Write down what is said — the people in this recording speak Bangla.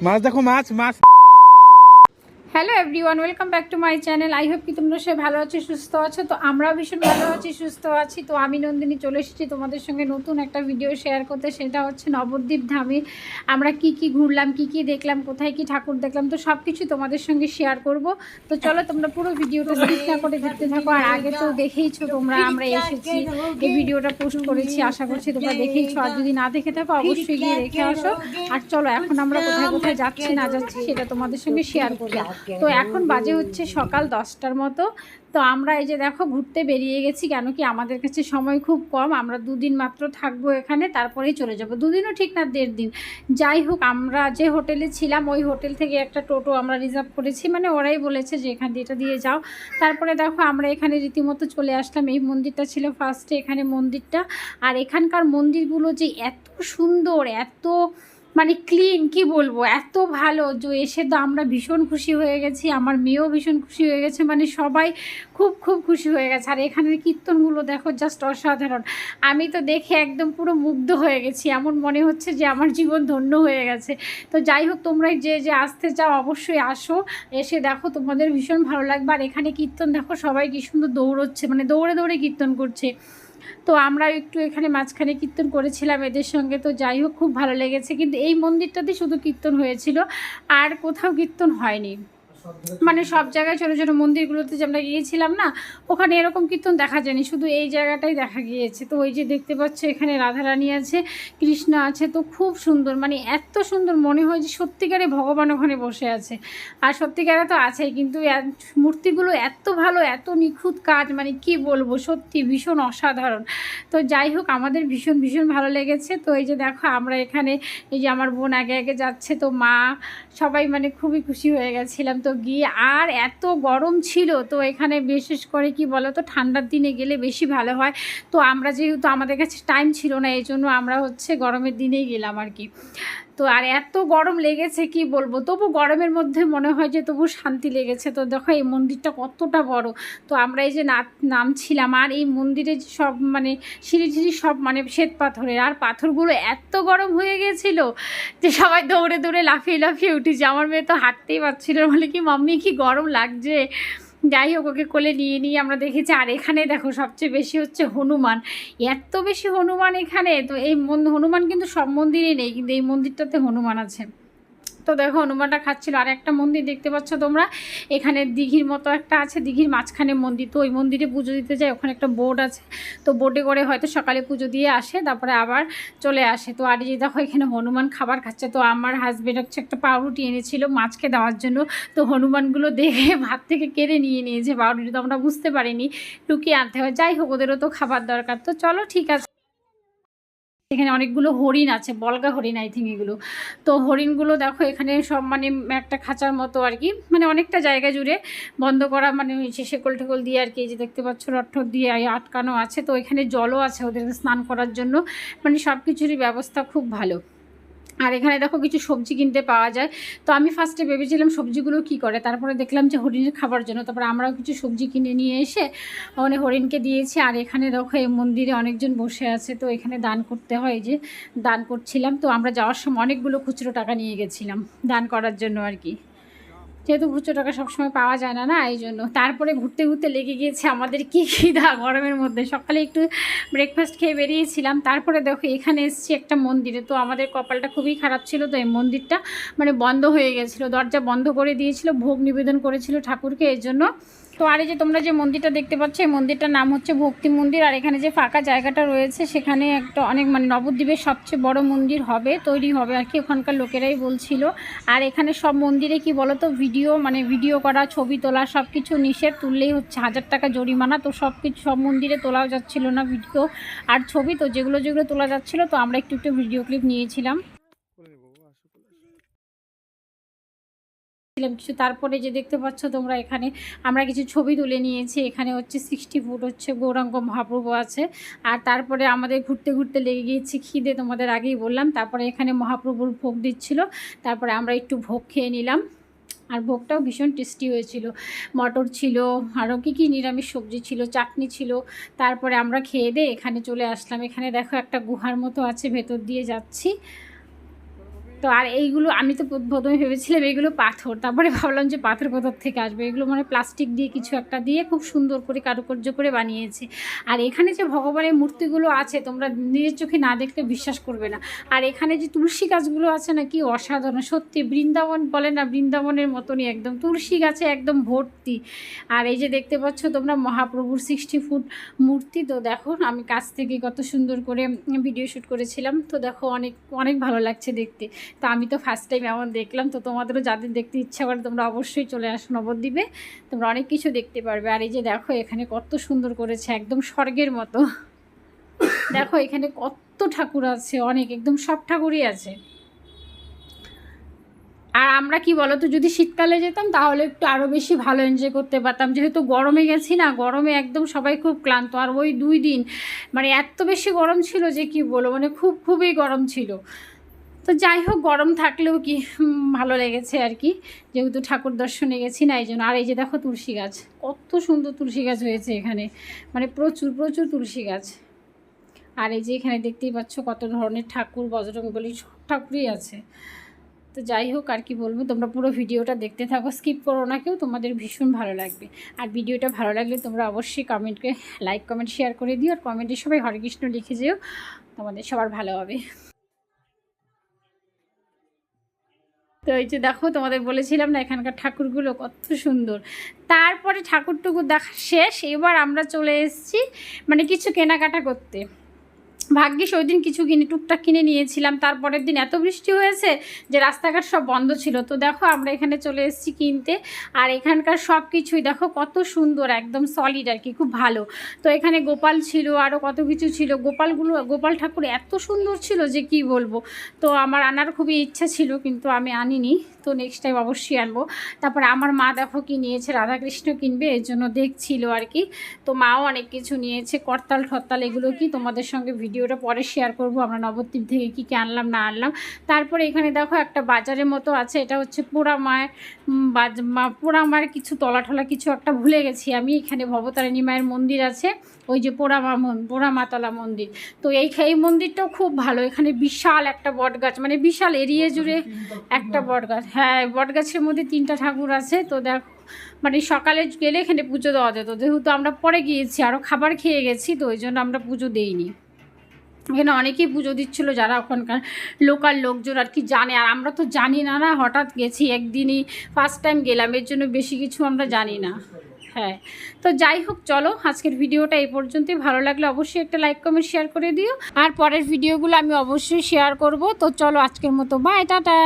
মাছ দেখো, মাছ মাছ। Hello everyone, welcome back to my channel. I hope কি তোমরা সবাই ভালো আছো, সুস্থ আছো। তো আমরাও ভীষণ ভালো আছি, সুস্থ আছি। তো আমি নন্দিনী চলে এসেছি তোমাদের সঙ্গে নতুন একটা ভিডিও শেয়ার করতে। সেটা হচ্ছে নবদ্বীপ ধামে আমরা কি কি ঘুরলাম, কি কি দেখলাম, কোথায় কি ঠাকুর দেখলাম, তো সব কিছু তোমাদের সঙ্গে শেয়ার করব। তো চলো তোমরা পুরো ভিডিওটা স্কিপ না করে দেখতে থাকো। আর আগে তো দেখেইছো তোমরা, আমরা এসেছি, এই ভিডিওটা পোস্ট করেছি, আশা করছি তোমরা দেখেইছো। আর যদি না দেখে থাকো অবশ্যই গিয়ে দেখে আসো। আর চলো এখন আমরা কোথায় কোথায় যাচ্ছি না যাচ্ছি সেটা তোমাদের সঙ্গে শেয়ার করবো। তো এখন বাজে হচ্ছে সকাল 10টার মতো। তো আমরা এই যে দেখো ঘুরতে বেরিয়ে গেছি, কেন কি আমাদের কাছে সময় খুব কম। আমরা দুদিন মাত্র থাকবো এখানে, তারপরেই চলে যাব। দুদিনও ঠিক না, 1.5 দিন। যাই হোক, আমরা যে হোটেলে ছিলাম ওই হোটেল থেকে একটা টোটো আমরা রিজার্ভ করেছি, মানে ওরাই বলেছে যে এখান দিয়ে এটা দিয়ে যাও। তারপরে দেখো আমরা এখানে রীতিমতো চলে আসলাম। এই মন্দিরটা ছিল ফার্স্টে, এখানে মন্দিরটা। আর এখানকার মন্দিরগুলো যে এত সুন্দর, এত মানে ক্লিন, কি বলবো, এত ভালো যে এসে তো আমরা ভীষণ খুশি হয়ে গেছি। আমার মেয়েও ভীষণ খুশি হয়ে গেছে, মানে সবাই খুব খুব খুশি হয়ে গেছে। আর এখানের কীর্তনগুলো দেখো, জাস্ট অসাধারণ। আমি তো দেখে একদম পুরো মুগ্ধ হয়ে গেছি, এমন মনে হচ্ছে যে আমার জীবন ধন্য হয়ে গেছে। তো যাই হোক, তোমরা যে আসতে চাও অবশ্যই আসো, এসে দেখো, তোমাদের ভীষণ ভালো লাগবে। আর এখানে কীর্তন দেখো, সবাই কি সুন্দর দৌড়চ্ছে, মানে দৌড়ে দৌড়ে কীর্তন করছে। তো আমরা একটু এখানে মাঝখানে কীর্তন করেছিলাম এদের সঙ্গে। তো যাই হোক, খুব ভালো লেগেছে। কিন্তু এই মন্দিরটাতে শুধু কীর্তন হয়েছিল, আর কোথাও কীর্তন হয়নি। মানে সব জায়গায় ছোটো ছোটো মন্দিরগুলোতে যে আমরা গিয়েছিলাম না, ওখানে এরকম কীর্তন দেখা যায়নি, শুধু এই জায়গাটাই দেখা গিয়েছে। তো ওই যে দেখতে পাচ্ছ এখানে রাধারানী আছে, কৃষ্ণ আছে। তো খুব সুন্দর, মানে এত সুন্দর মনে হয় যে সত্যিকারে ভগবান ওখানে বসে আছে। আর সত্যিকারে তো আছেই, কিন্তু মূর্তিগুলো এত ভালো, এত নিখুঁত কাজ, মানে কি বলবো, সত্যি ভীষণ অসাধারণ। তো যাই হোক, আমাদের ভীষণ ভীষণ ভালো লেগেছে। তো এই যে দেখো আমরা এখানে, এই যে আমার বোন আগে আগে যাচ্ছে, তো মা সবাই মানে খুবই খুশি হয়ে গেছিলাম তো গিয়ে। আর এত গরম ছিল, তো এখানে বিশেষ করে কি বলো তো, ঠান্ডার দিনে গেলে বেশি ভালো হয়। তো আমরা যেহেতু আমাদের কাছে টাইম ছিল না, এই জন্য আমরা হচ্ছে গরমের দিনেই গেলাম আর কি। তো আর এত গরম লেগেছে কি বলবো, তবু গরমের মধ্যে মনে হয় যে তবু শান্তি লেগেছে। তো দেখো এই মন্দিরটা কতটা বড়। তো আমরা এই যে নামছিলাম, আর এই মন্দিরে সব মানে সিঁড়ি টিড়ি সব মানে শ্বেত পাথরের, আর পাথরগুলো এত গরম হয়ে গেছিল যে সবাই দৌড়ে দৌড়ে লাফিয়ে লাফিয়ে উঠেছে। আমার মেয়ে তো হাঁটতেই পারছিল, বলে কি মাম্মি কি গরম লাগছে। যাই হোক, ওকে কোলে নিয়ে নিয়ে আমরা দেখেছি। আর এখানে দেখো সবচেয়ে বেশি হচ্ছে হনুমান, এত বেশি হনুমান এখানে। তো এই হনুমান কিন্তু সব মন্দিরে নেই, কিন্তু এই মন্দিরটাতে হনুমান আছে। তো দেখো হনুমানটা খাচ্ছিল। আর একটা মন্দির দেখতে পাচ্ছ তোমরা, এখানে দিঘির মতো একটা আছে, দিঘির মাঝখানে মন্দির। তো ওই মন্দিরে পুজো দিতে যায়, ওখানে একটা বোর্ড আছে। তো বোর্ডে করে হয়তো সকালে পুজো দিয়ে আসে, তারপরে আবার চলে আসে। তো আর যে দেখো এখানে হনুমান খাবার খাচ্ছে। তো আমার হাজব্যান্ড হচ্ছে একটা পাউরুটি এনেছিল মাছকে দেওয়ার জন্য। তো হনুমানগুলো দেখে ভাত থেকে কেড়ে নিয়ে নিয়েছে পাউরুটি। তো আমরা বুঝতে পারিনি, লুকিয়ে আনতে হয়। যাই হোক, ওদেরও তো খাবার দরকার। তো চলো ঠিক আছে। এখানে অনেকগুলো হরিণ আছে, বলগা হরিণ আই থিঙ্ক এগুলো। তো হরিণগুলো দেখো এখানে সব মানে একটা খাঁচার মতো আর কি, মানে অনেকটা জায়গা জুড়ে বন্ধ করা, মানে শেকল টেকল দিয়ে আর কি। এই যে দেখতে পাচ্ছ রড দিয়ে আটকানো আছে। তো এখানে জলও আছে ওদের স্নান করার জন্য, মানে সব কিছুরই ব্যবস্থা খুব ভালো। আর এখানে দেখো কিছু সবজি কিনতে পাওয়া যায়। তো আমি ফার্স্টে ভেবেছিলাম সবজিগুলো কি করে, তারপরে দেখলাম যে হরিণের খাবার জন্য। তারপরে আমরাও কিছু সবজি কিনে নিয়ে এসে মানে হরিণকে দিয়েছি। আর এখানে দেখো এই মন্দিরে অনেকজন বসে আছে, তো এখানে দান করতে হয়, যে দান করছিলাম। তো আমরা যাওয়ার সময় অনেকগুলো খুচরো টাকা নিয়ে গেছিলাম দান করার জন্য আর কি, যেহেতু খুচরো টাকা সবসময় পাওয়া যায় না, এই জন্য। তারপরে ঘুরতে ঘুরতে লেগে গিয়েছে আমাদের কি খিদা গরমের মধ্যে। সকালে একটু ব্রেকফাস্ট খেয়ে বেরিয়েছিলাম, তারপরে দেখো এখানে এসেছি একটা মন্দিরে। তো আমাদের কপালটা খুবই খারাপ ছিল, তো এই মন্দিরটা মানে বন্ধ হয়ে গেছিলো, দরজা বন্ধ করে দিয়েছিল, ভোগ নিবেদন করেছিল ঠাকুরকে, এর জন্য। তো আর এই যে তোমরা যে মন্দিরটা দেখতে পাচ্ছ, এই মন্দিরটার নাম হচ্ছে ভক্তি মন্দির। আর এখানে যে ফাঁকা জায়গাটা রয়েছে, সেখানে একটা অনেক মানে নবদ্বীপের সবচেয়ে বড় মন্দির হবে, তৈরি হবে আর কি, ওখানকার লোকেরাই বলছিল। আর এখানে সব মন্দিরে কি বলতো, ভিডিও করা, ছবি তোলা সব কিছু নিষেধ, তুললেই হচ্ছে 1000 টাকা জরিমানা। তো সব মন্দিরে তোলাও যাচ্ছিল না ভিডিও আর ছবি। তো যেগুলো যেগুলো তোলা যাচ্ছিল, তো আমরা একটু একটু ভিডিও ক্লিপ নিয়েছিলাম কিছু। তারপরে যে দেখতে পাচ্ছ তোমরা, এখানে আমরা কিছু ছবি তুলে নিয়েছি। এখানে হচ্ছে 60 ফুট হচ্ছে গৌরাঙ্গ মহাপ্রভু আছে। আর তারপরে আমাদের ঘুরতে ঘুরতে লেগে গিয়েছে খিদে, তোমাদের আগেই বললাম। তারপরে এখানে মহাপ্রভুর ভোগ দিচ্ছিল, তারপরে আমরা একটু ভোগ খেয়ে নিলাম। আর ভোগটাও ভীষণ টেস্টি হয়েছিল, মটর ছিল, আরও কী নিরামিষ সবজি ছিল, চাটনি ছিল। তারপরে আমরা খেয়ে দিয়ে এখানে চলে আসলাম। এখানে দেখো একটা গুহার মতো আছে, ভেতর দিয়ে যাচ্ছি। তো আর এইগুলো আমি তো প্রথমে ভেবেছিলাম এইগুলো পাথর, তারপরে ভাবলাম যে পাথর কোথার থেকে আসবে, এগুলো মানে প্লাস্টিক দিয়ে কিছু একটা দিয়ে খুব সুন্দর করে কারুকার্য করে বানিয়েছে। আর এখানে যে ভগবানের মূর্তিগুলো আছে তোমরা নিজের চোখে না দেখলে বিশ্বাস করবে না। আর এখানে যে তুলসী গাছগুলো আছে না, কি অসাধারণ সত্যি, বৃন্দাবন বলে না, বৃন্দাবনের মতনই একদম তুলসী গাছে একদম ভর্তি। আর এই যে দেখতে পাচ্ছ তোমরা মহাপ্রভুর 60 ফুট মূর্তি। তো দেখো আমি কাছ থেকে কত সুন্দর করে ভিডিও শ্যুট করেছিলাম। তো দেখো অনেক অনেক ভালো লাগছে দেখতে। তো আমি তো ফার্স্ট টাইম এমন দেখলাম। তো তোমাদেরও যাদের দেখতে ইচ্ছা করে তোমরা অবশ্যই চলে আসো নবদ্বীপে, তোমরা অনেক কিছু দেখতে পারবে। আর এই যে দেখো এখানে কত সুন্দর করেছে, একদম স্বর্গের মতো। দেখো এখানে কত ঠাকুর আছে, অনেক, একদম সব ঠাকুরই আছে। আর আমরা কি বলো তো, যদি শীতকালে যেতাম তাহলে একটু আরও বেশি ভালো এনজয় করতে পারতাম, যেহেতু গরমে গেছি না, গরমে একদম সবাই খুব ক্লান্ত। আর ওই 2 দিন মানে এত বেশি গরম ছিল যে কি বলো, মানে খুবই গরম ছিল। তো যাই হোক, গরম থাকলেও কি ভালো লেগেছে আর কি, যেহেতু ঠাকুর দর্শনে গেছি না এই জন্য। আর এই যে দেখো তুলসী গাছ, কত সুন্দর তুলসী গাছ হয়েছে এখানে, মানে প্রচুর তুলসী গাছ। আর এই যে এখানে দেখতেই পাচ্ছ কত ধরনের ঠাকুর, বজরংবলী সব ঠাকুরই আছে। তো যাই হোক আর কি বলবো, তোমরা পুরো ভিডিওটা দেখতে থাকো, স্কিপ করো না কেউ, তোমাদের ভীষণ ভালো লাগবে। আর ভিডিওটা ভালো লাগলে তোমরা অবশ্যই কমেন্টকে লাইক কমেন্ট শেয়ার করে দিও। আর কমেন্টে সবাই হরে কৃষ্ণ লিখে যেও, তোমাদের সবার ভালো হবে। তো এই যে দেখো তোমাদের বলেছিলাম না এখানকার ঠাকুরগুলো কত সুন্দর। তারপরে ঠাকুরটুকু দেখা শেষ, এবার আমরা চলে এসেছি মানে কিছু কেনাকাটা করতে। ভাগ্যিস ওই দিন কিছু টুকটাক কিনে নিয়েছিলাম, তারপরের দিন এত বৃষ্টি হয়েছে যে রাস্তাঘাট সব বন্ধ ছিল। তো দেখো আমরা এখানে চলে এসেছি কিনতে। আর এখানকার সব কিছুই দেখো কত সুন্দর, একদম সলিড আর কি, খুব ভালো। তো এখানে গোপাল ছিল, আরও কত কিছু ছিল। গোপাল ঠাকুর এত সুন্দর ছিল যে কি বলবো। তো আমার আনার খুবই ইচ্ছা ছিল কিন্তু আমি আনিনি, তো নেক্সট টাইম অবশ্যই আনবো। তারপরে আমার মা দেখো কি নিয়েছে, রাধাকৃষ্ণ কিনবে এর জন্য দেখছিল আর কি। তো মাও অনেক কিছু নিয়েছে, করতাল ঠরতাল, এগুলো কি তোমাদের সঙ্গে ভিডিওটা পরে শেয়ার করব আমরা নবদ্বীপ থেকে কী কী আনলাম না আনলাম। তারপরে এখানে দেখো একটা বাজারের মতো আছে, এটা হচ্ছে পোড়া মায়ের কিছু তলা কিছু একটা ভুলে গেছি আমি। এখানে ভবতারিণী মায়ের মন্দির আছে, ওই যে পোড়া মাতলা মন্দির। তো এই মন্দিরটাও খুব ভালো। এখানে বিশাল একটা বট গাছ, মানে বিশাল এরিয়া জুড়ে একটা বট গাছ। হ্যাঁ, বট গাছের মধ্যে 3টা ঠাকুর আছে। তো দেখো মানে সকালে গেলে এখানে পুজো দেওয়া যেত, যেহেতু আমরা পরে গিয়েছি আরও খাবার খেয়ে গেছি, তো ওই জন্য আমরা পুজো দিইনি। এখানে অনেকেই পুজো দিচ্ছিলো যারা ওখানকার লোকাল লোকজন আর কি জানে। আর আমরা তো জানি না, হঠাৎ গেছি একদিনই, ফার্স্ট টাইম গেলাম, এর জন্য বেশি কিছু আমরা জানি না। হ্যাঁ, তো যাই হোক চলো আজকের ভিডিওটা এই পর্যন্তই। ভালো লাগলে অবশ্যই একটা লাইক কমেন্ট শেয়ার করে দিও। আর পরের ভিডিওগুলো আমি অবশ্যই শেয়ার করব। তো চলো আজকের মতো বাই, টাটা।